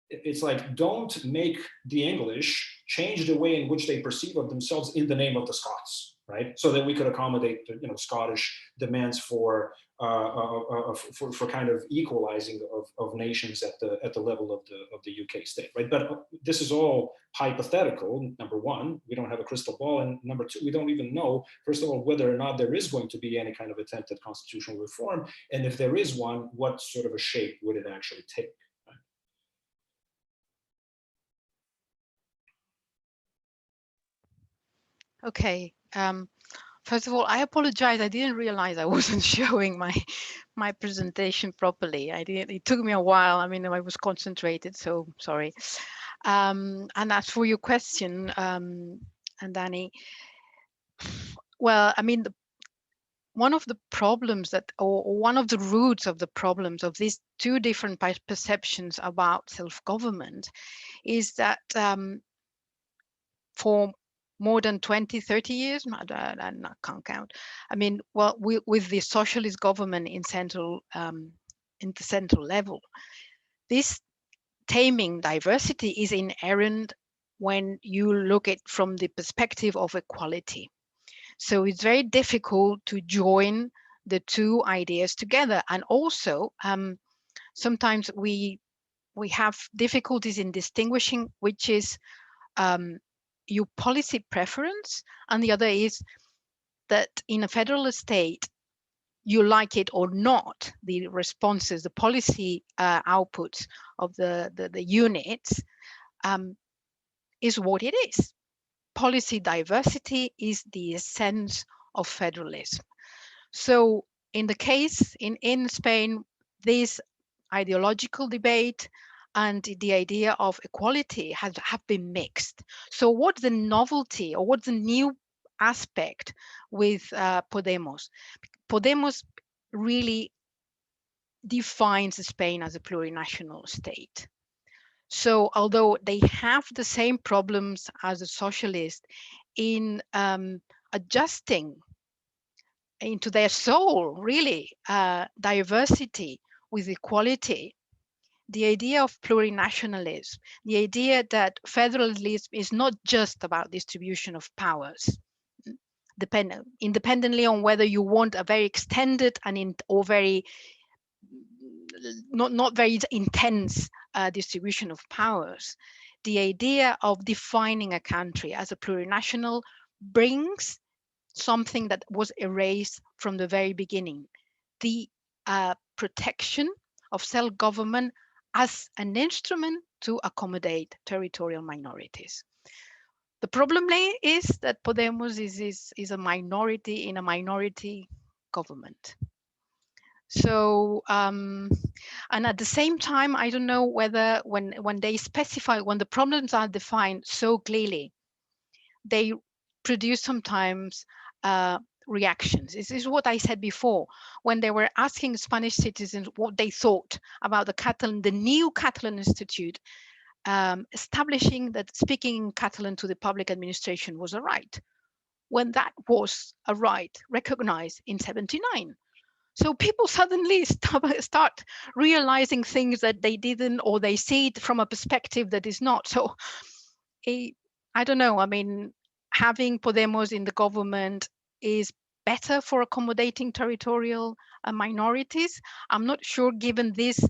it's like, don't make the English change the way in which they perceive of themselves in the name of the Scots, right? So that we could accommodate, Scottish demands for kind of equalizing of nations at the level of the UK state, right? But this is all hypothetical. Number one, we don't have a crystal ball, and number two, we don't even know, first of all, whether or not there is going to be any kind of attempt at constitutional reform, and if there is one, what sort of a shape would it actually take? Okay. First of all, I apologize. I didn't realize I wasn't showing my presentation properly. It took me a while. I mean, I was concentrated, so sorry. And as for your question, and Danny, well, I mean, one of the problems that, or one of the roots of the problems of these two different perceptions about self-government is that for more than 20, 30 years, I can't count. I mean, well, with the socialist government in the central level, this taming diversity is inherent when you look at from the perspective of equality. So it's very difficult to join the two ideas together. And also, sometimes we have difficulties in distinguishing which is your policy preference, and the other is that in a federal state, you like it or not, the responses, the policy outputs of the units is what it is. Policy diversity is the essence of federalism. So in the case in Spain, this ideological debate and the idea of equality have been mixed. So what's the novelty, or what's the new aspect with Podemos? Podemos really defines Spain as a plurinational state. So although they have the same problems as a socialist in adjusting into their soul, really, diversity with equality, the idea of plurinationalism, the idea that federalism is not just about distribution of powers, independently on whether you want a very extended or very not very intense distribution of powers. The idea of defining a country as a plurinational brings something that was erased from the very beginning, the protection of self-government as an instrument to accommodate territorial minorities. The problem is that Podemos is a minority in a minority government. So, and at the same time, I don't know whether when they specify, when the problems are defined so clearly, they produce sometimes reactions. This is what I said before, when they were asking Spanish citizens what they thought about the new Catalan Institute, establishing that speaking Catalan to the public administration was a right, when that was a right recognized in 79. So people suddenly start realizing things that they didn't, or they see it from a perspective that is not. So I don't know. I mean, having Podemos in the government is better for accommodating territorial minorities. I'm not sure, given this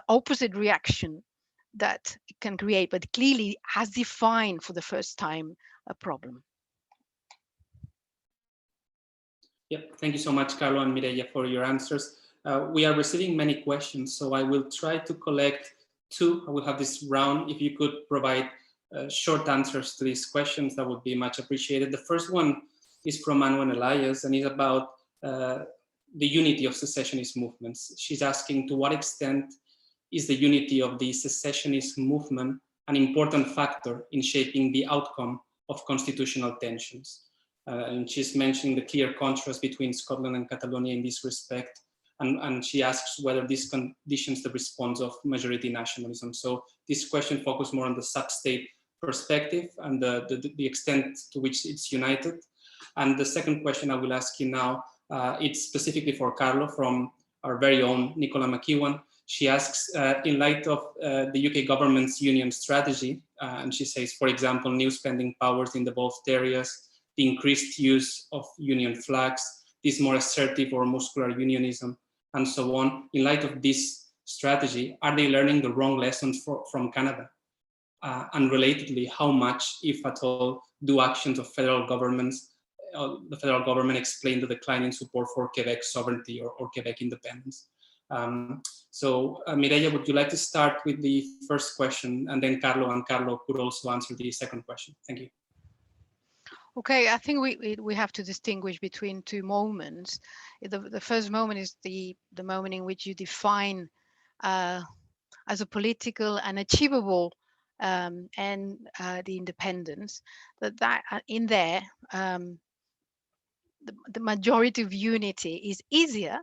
opposite reaction that it can create, but clearly has defined for the first time a problem. Yep, thank you so much, Karlo and Mireia, for your answers. We are receiving many questions, so I will try to collect two. I will have this round. If you could provide short answers to these questions, that would be much appreciated. The first one is from Manuel Elias, and is about the unity of secessionist movements. She's asking, to what extent is the unity of the secessionist movement an important factor in shaping the outcome of constitutional tensions? And she's mentioning the clear contrast between Scotland and Catalonia in this respect. And she asks whether this conditions the response of majority nationalism. So this question focuses more on the sub-state perspective and the extent to which it's united. And the second question I will ask you now, it's specifically for Karlo from our very own Nicola McEwan. She asks, in light of the UK government's union strategy, and she says, for example, new spending powers in devolved areas, the increased use of union flags, this more assertive or muscular unionism, and so on. In light of this strategy, are they learning the wrong lessons from Canada? And relatedly, how much, if at all, do actions of federal governments, the federal government explain the decline in support for Quebec sovereignty or Quebec independence? So Mireia, would you like to start with the first question, and then Karlo could also answer the second question? Thank you. Okay, I think we have to distinguish between two moments. The first moment is the moment in which you define as a political and achievable and the independence, that in there the majority of unity is easier,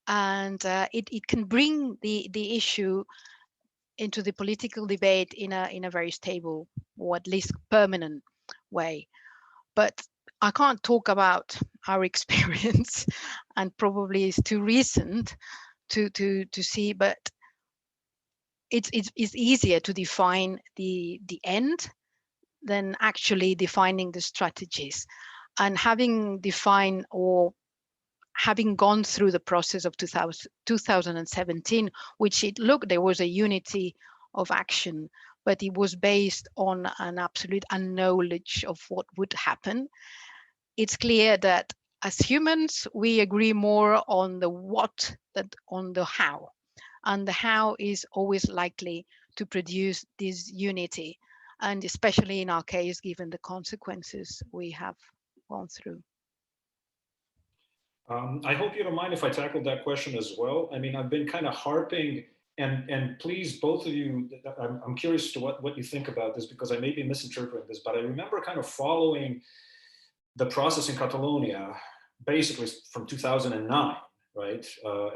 and it can bring the issue into the political debate in a very stable, or at least permanent way. But I can't talk about our experience, and probably it's too recent to see, but it's easier to define the end than actually defining the strategies. And having defined, or having gone through the process of 2017, which there was a unity of action, but it was based on an absolute unknowledge of what would happen. It's clear that as humans, we agree more on the what than on the how. And the how is always likely to produce this unity, and especially in our case, given the consequences we have gone through. I hope you don't mind if I tackle that question as well. I mean, I've been kind of harping, and please, both of you, I'm curious to what you think about this, because I may be misinterpreting this, but I remember kind of following the process in Catalonia, basically from 2009, right?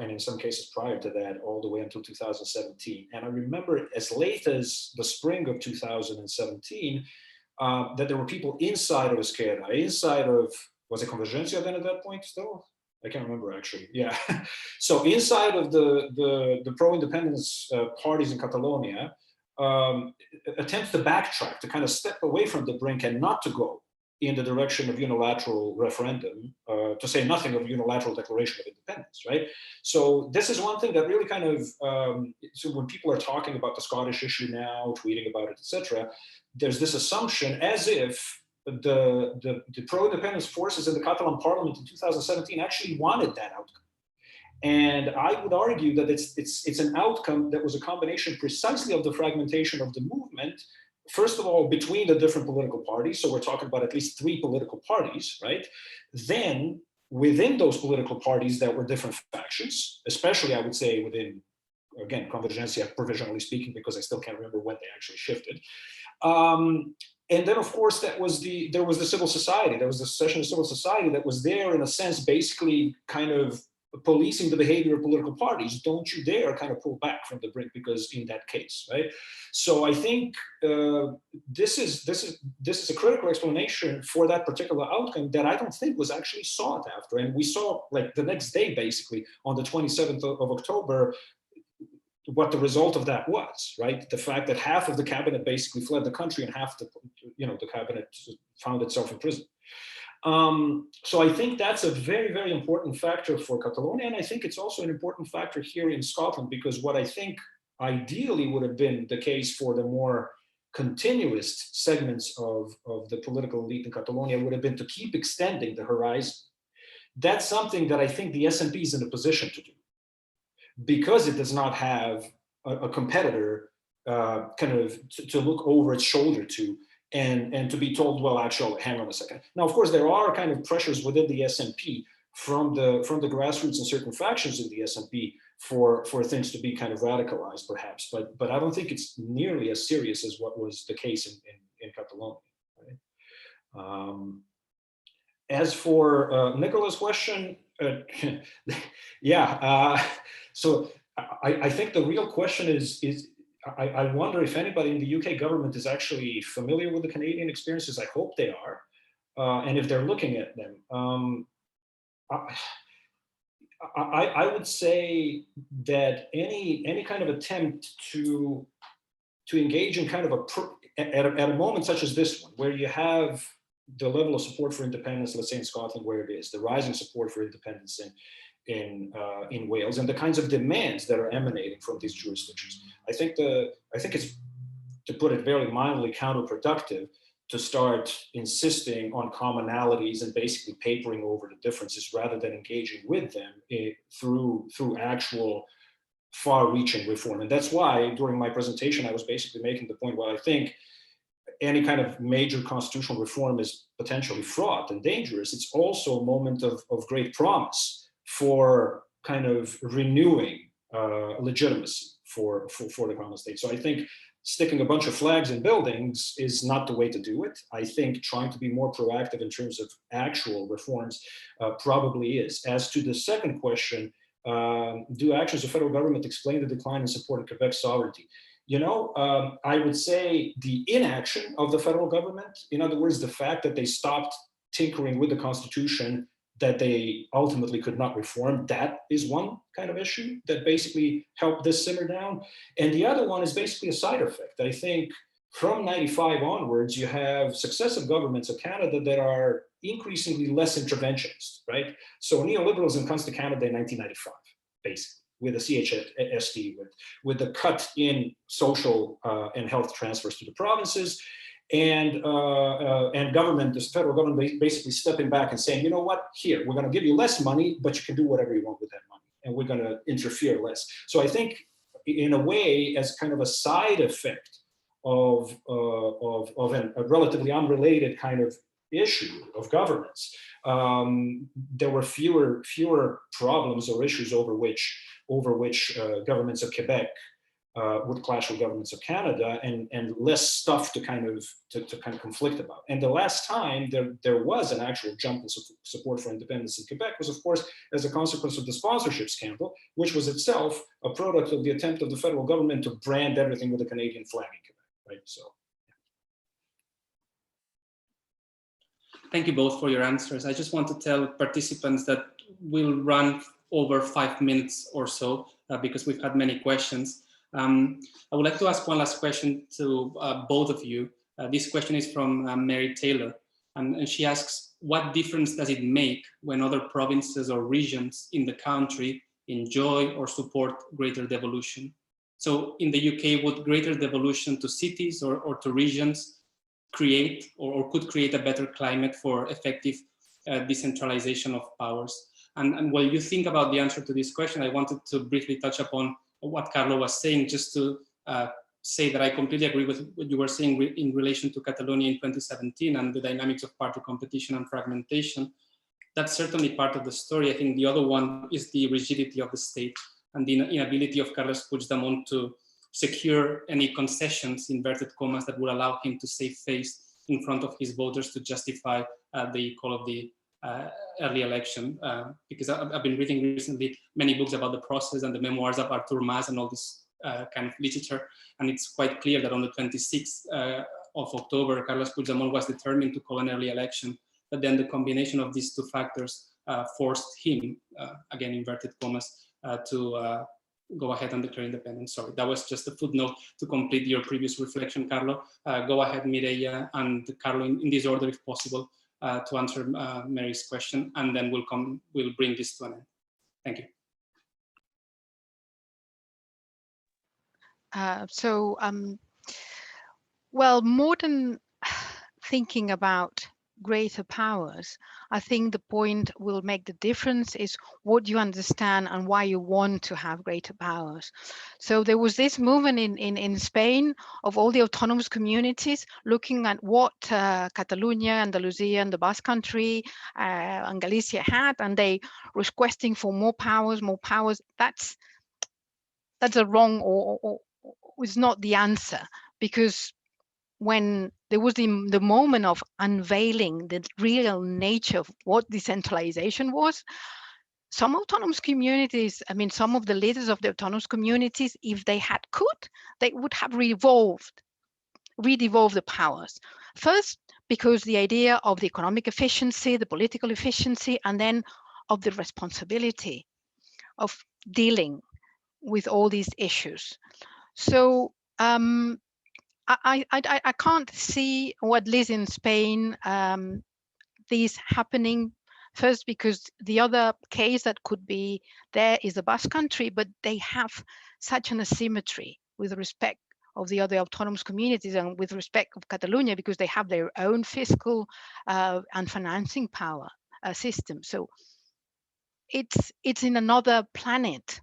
And in some cases prior to that, all the way until 2017. And I remember as late as the spring of 2017, that there were people inside of Esquerra, inside of, was it Convergencia then at that point still? I can't remember actually, yeah. So inside of the pro-independence parties in Catalonia, attempts to backtrack, to kind of step away from the brink and not to go in the direction of unilateral referendum, to say nothing of unilateral declaration of independence, right? So this is one thing that really kind of, so when people are talking about the Scottish issue now, tweeting about it, etc., there's this assumption as if the pro-independence forces in the Catalan parliament in 2017 actually wanted that outcome. And I would argue that it's an outcome that was a combination precisely of the fragmentation of the movement, first of all, between the different political parties. So we're talking about at least 3 political parties, right? Then within those political parties, there were different factions, especially I would say within, again, Convergencia, provisionally speaking, because I still can't remember when they actually shifted. And then, of course, there was the civil society. There was the secession of civil society that was there, in a sense, basically kind of policing the behavior of political parties. Don't you dare kind of pull back from the brink, because in that case, right? So I think this is a critical explanation for that particular outcome that I don't think was actually sought after. And we saw, like, the next day, basically on the 27th of October, what the result of that was, right? The fact that half of the cabinet basically fled the country and half the cabinet found itself in prison. So I think that's a very, very important factor for Catalonia. And I think it's also an important factor here in Scotland, because what I think ideally would have been the case for the more continuous segments of the political elite in Catalonia would have been to keep extending the horizon. That's something that I think the SNP is in a position to do, because it does not have a competitor kind of to look over its shoulder to, and to be told, well, actually, hang on a second. Now, of course, there are kind of pressures within the SNP from the grassroots and certain factions in the SNP for things to be kind of radicalized, perhaps. But I don't think it's nearly as serious as what was the case in Catalonia. Right? As for Nicola's question, yeah. So I think the real question is I wonder if anybody in the UK government is actually familiar with the Canadian experiences. I hope they are, and if they're looking at them. I would say that any kind of attempt to engage in kind of at a moment such as this one, where you have the level of support for independence, let's say in Scotland, where it is, the rising support for independence in Wales, and the kinds of demands that are emanating from these jurisdictions. I think it's, to put it very mildly, counterproductive to start insisting on commonalities and basically papering over the differences rather than engaging with them through actual far-reaching reform. And that's why during my presentation I was basically making the point, well, I think any kind of major constitutional reform is potentially fraught and dangerous. It's also a moment of great promise for kind of renewing legitimacy for the common state. So I think sticking a bunch of flags in buildings is not the way to do it. I think trying to be more proactive in terms of actual reforms probably is. As to the second question, do actions of federal government explain the decline in support of Quebec's sovereignty? You know, I would say the inaction of the federal government, in other words, the fact that they stopped tinkering with the Constitution that they ultimately could not reform, that is one kind of issue that basically helped this simmer down. And the other one is basically a side effect. I think from 95 onwards, you have successive governments of Canada that are increasingly less interventionist, right? So neoliberalism comes to Canada in 1995, basically, with the CHST, with the cut in social and health transfers to the provinces, and government, this federal government, basically stepping back and saying, you know what, here, we're going to give you less money, but you can do whatever you want with that money, and we're going to interfere less. So I think, in a way, as kind of a side effect of a relatively unrelated kind of issue of governance, there were fewer problems or issues over which governments of Quebec would clash with governments of Canada, and less stuff to kind of conflict about. And the last time there was an actual jump in support for independence in Quebec was, of course, as a consequence of the sponsorship scandal, which was itself a product of the attempt of the federal government to brand everything with a Canadian flag in Quebec, right? So. Thank you both for your answers. I just want to tell participants that we'll run over 5 minutes or so because we've had many questions. I would like to ask one last question to both of you. This question is from Mary Taylor, and she asks, what difference does it make when other provinces or regions in the country enjoy or support greater devolution? So in the UK, would greater devolution to cities or to regions create or could create a better climate for effective decentralization of powers. And while you think about the answer to this question, I wanted to briefly touch upon what Karlo was saying, just to say that I completely agree with what you were saying in relation to Catalonia in 2017 and the dynamics of party competition and fragmentation. That's certainly part of the story. I think the other one is the rigidity of the state and the inability of Carles Puigdemont to secure any concessions, inverted commas, that would allow him to save face in front of his voters to justify the call of the early election. Because I've been reading recently many books about the process and the memoirs of Artur Mas and all this kind of literature. And it's quite clear that on the 26th of October, Carles Puigdemont was determined to call an early election. But then the combination of these two factors forced him, again, inverted commas, to go ahead and declare independence. Sorry, that was just a footnote to complete your previous reflection, Karlo. Go ahead, Mireia and Karlo, in this order, if possible, to answer Mary's question, and then we'll bring this to an end. Thank you. Well, more than thinking about greater powers, I think the point will make the difference is what you understand and why you want to have greater powers. So there was this movement in Spain of all the autonomous communities looking at what Catalunya, Andalusia, and the Basque Country and Galicia had, and they requesting for more powers, more powers. That's a wrong or is not the answer, because when there was the moment of unveiling the real nature of what decentralization was, some autonomous communities, I mean, some of the leaders of the autonomous communities, if they they would have redevolved the powers. First, because the idea of the economic efficiency, the political efficiency, and then of the responsibility of dealing with all these issues. So I can't see, or at least in Spain, this happening. First, because the other case that could be there is the Basque Country, but they have such an asymmetry with respect of the other autonomous communities and with respect of Catalonia, because they have their own fiscal and financing power system. So it's in another planet.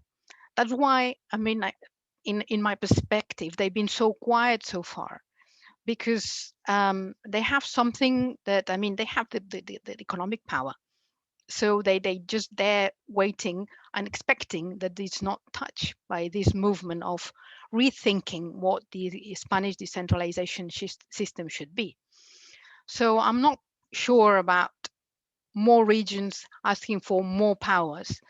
That's why, I mean, in my perspective, they've been so quiet so far, because they have something that, I mean, they have the economic power. So they just there waiting and expecting that it's not touched by this movement of rethinking what the Spanish decentralization system should be. So I'm not sure about more regions asking for more powers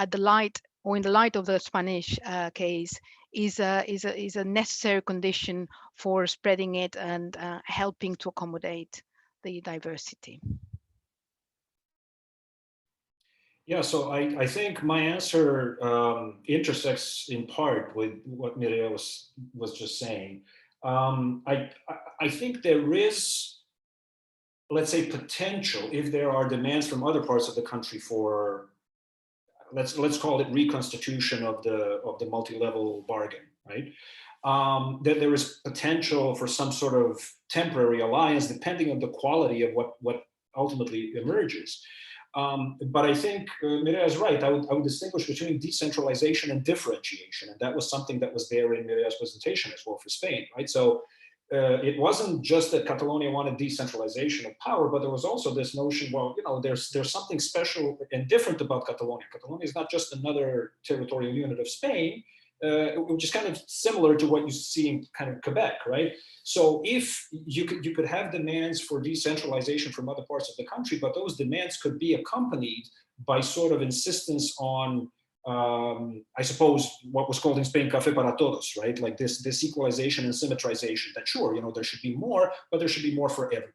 in the light of the Spanish case is a necessary condition for spreading it and helping to accommodate the diversity. Yeah, so I think my answer intersects in part with what Mireia was just saying. I think there is, let's say, potential if there are demands from other parts of the country for, let's call it reconstitution of the multi-level bargain, right? That there is potential for some sort of temporary alliance depending on the quality of what ultimately emerges. But I think Mireia is right. I would distinguish between decentralization and differentiation, and that was something that was there in Mireia's presentation as well for Spain, right? So it wasn't just that Catalonia wanted decentralization of power, but there was also this notion, well, you know, there's something special and different about Catalonia. Catalonia is not just another territorial unit of Spain, which is kind of similar to what you see in kind of Quebec, right? So if you could have demands for decentralization from other parts of the country, but those demands could be accompanied by sort of insistence on, I suppose, what was called in Spain café para todos, right? Like this equalization and symmetrization. That sure, you know, there should be more, but there should be more for everybody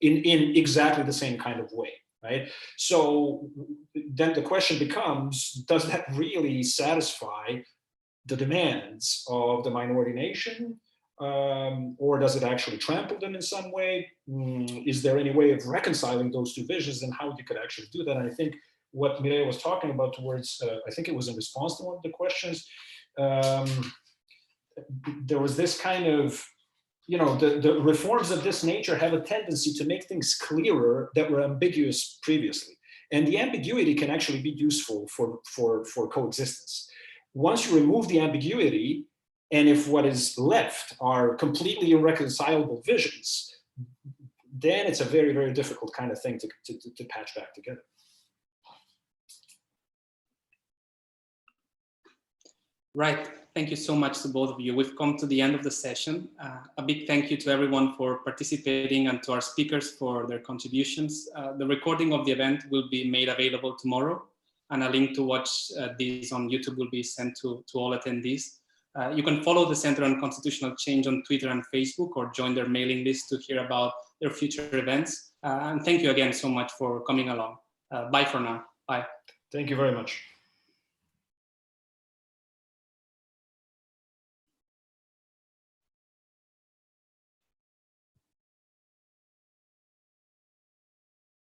in exactly the same kind of way, right? So then the question becomes: does that really satisfy the demands of the minority nation, or does it actually trample them in some way? Is there any way of reconciling those two visions, and how you could actually do that? And I think what Mireia was talking about towards, I think it was in response to one of the questions, there was this kind of the reforms of this nature have a tendency to make things clearer that were ambiguous previously. And the ambiguity can actually be useful for coexistence. Once you remove the ambiguity, and if what is left are completely irreconcilable visions, then it's a very, very difficult kind of thing to patch back together. Right. Thank you so much to both of you. We've come to the end of the session. A big thank you to everyone for participating and to our speakers for their contributions. The recording of the event will be made available tomorrow, and a link to watch this on YouTube will be sent to all attendees. You can follow the Center on Constitutional Change on Twitter and Facebook, or join their mailing list to hear about their future events. And thank you again so much for coming along. Bye for now. Bye. Thank you very much.